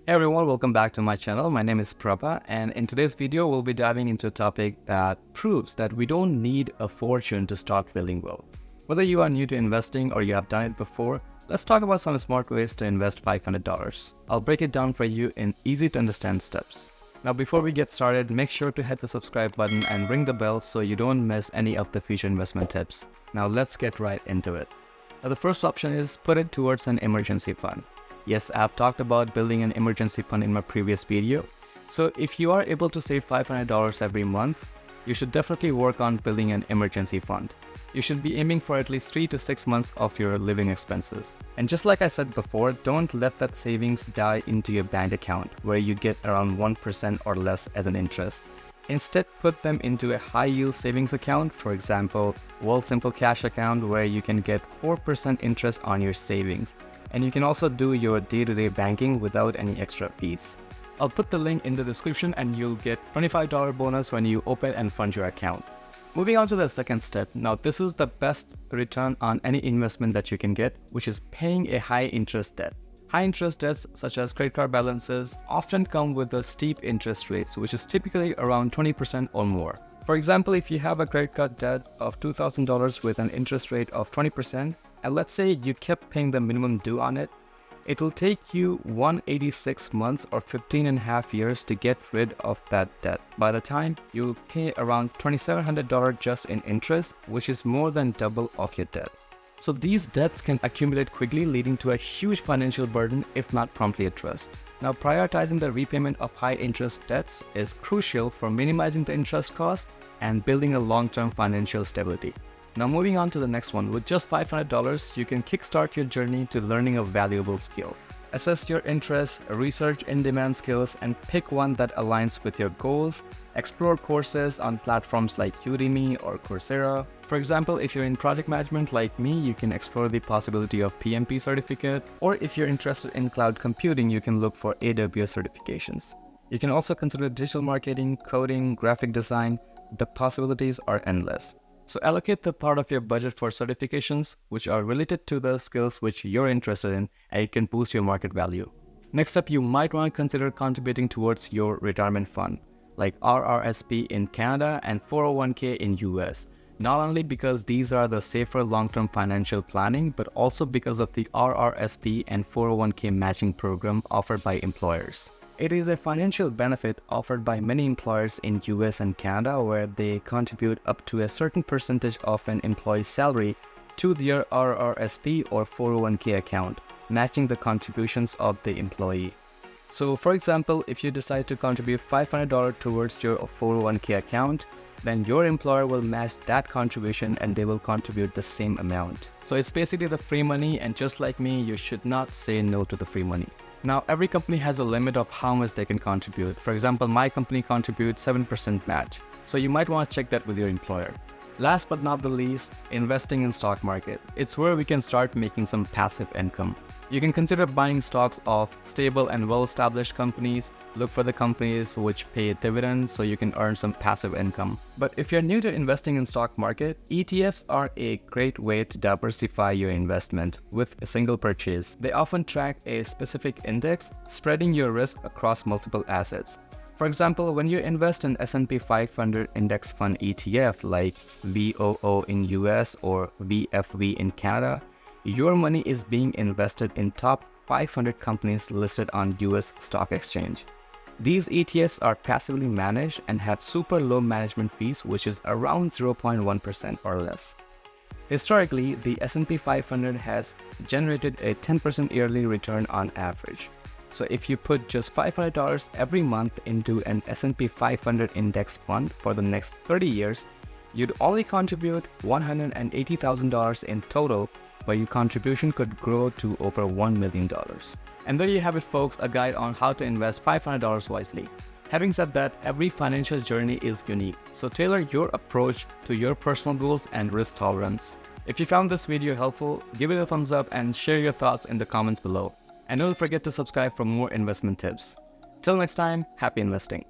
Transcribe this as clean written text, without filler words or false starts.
Hey everyone, welcome back to my channel. My name is Prabha, and in today's video, we'll be diving into a topic that proves that we don't need a fortune to start building wealth. Whether you are new to investing or you have done it before, let's talk about some smart ways to invest $500. I'll break it down for you in easy to understand steps. Now, before we get started, make sure to hit the subscribe button and ring the bell so you don't miss any of the future investment tips. Now, let's get right into it. Now, the first option is put it towards an emergency fund. Yes, I've talked about building an emergency fund in my previous video. So if you are able to save $500 every month, you should definitely work on building an emergency fund. You should be aiming for at least 3 to 6 months of your living expenses. And just like I said before, don't let that savings die into your bank account where you get around 1% or less as an interest. Instead, put them into a high-yield savings account, for example, Wealthsimple Cash account where you can get 4% interest on your savings. And you can also do your day-to-day banking without any extra fees. I'll put the link in the description and you'll get $25 bonus when you open and fund your account. Moving on to the second step. Now, this is the best return on any investment that you can get, which is paying a high-interest debt. High-interest debts, such as credit card balances, often come with a steep interest rates, which is typically around 20% or more. For example, if you have a credit card debt of $2,000 with an interest rate of 20%, and let's say you kept paying the minimum due on it, it will take you 186 months or 15 and a half years to get rid of that debt. By the time you pay around $2,700 just in interest, which is more than double of your debt. So these debts can accumulate quickly, leading to a huge financial burden if not promptly addressed. Now, prioritizing the repayment of high interest debts is crucial for minimizing the interest cost and building a long-term financial stability. Now, moving on to the next one. With just $500, you can kickstart your journey to learning a valuable skill. Assess your interests, research in-demand skills, and pick one that aligns with your goals. Explore courses on platforms like Udemy or Coursera. For example, if you're in project management like me, you can explore the possibility of PMP certificate, or if you're interested in cloud computing, you can look for AWS certifications. You can also consider digital marketing, coding, graphic design. The possibilities are endless. So allocate the part of your budget for certifications which are related to the skills which you're interested in, and it can boost your market value. Next up, you might want to consider contributing towards your retirement fund, like RRSP in Canada and 401k in US. Not only because these are the safer long-term financial planning, but also because of the RRSP and 401k matching program offered by employers. It is a financial benefit offered by many employers in US and Canada where they contribute up to a certain percentage of an employee's salary to their RRSP or 401k account, matching the contributions of the employee. So for example, if you decide to contribute $500 towards your 401k account, then your employer will match that contribution and they will contribute the same amount. So it's basically the free money, and just like me, you should not say no to the free money. Now, every company has a limit of how much they can contribute. For example, my company contributes 7% match. So you might want to check that with your employer. Last but not the least, investing in stock market. It's where we can start making some passive income. You can consider buying stocks of stable and well-established companies. Look for the companies which pay dividends so you can earn some passive income. But if you're new to investing in stock market, ETFs are a great way to diversify your investment with a single purchase. They often track a specific index, spreading your risk across multiple assets. For example, when you invest in S&P 500 index fund ETF like VOO in US or VFV in Canada, your money is being invested in top 500 companies listed on US stock exchange. These ETFs are passively managed and have super low management fees, which is around 0.1% or less. Historically, the S&P 500 has generated a 10% yearly return on average. So if you put just $500 every month into an S&P 500 index fund for the next 30 years, you'd only contribute $180,000 in total, but your contribution could grow to over $1 million. And there you have it, folks, a guide on how to invest $500 wisely. Having said that, every financial journey is unique, so tailor your approach to your personal goals and risk tolerance. If you found this video helpful, give it a thumbs up and share your thoughts in the comments below. And don't forget to subscribe for more investment tips. Till next time, happy investing.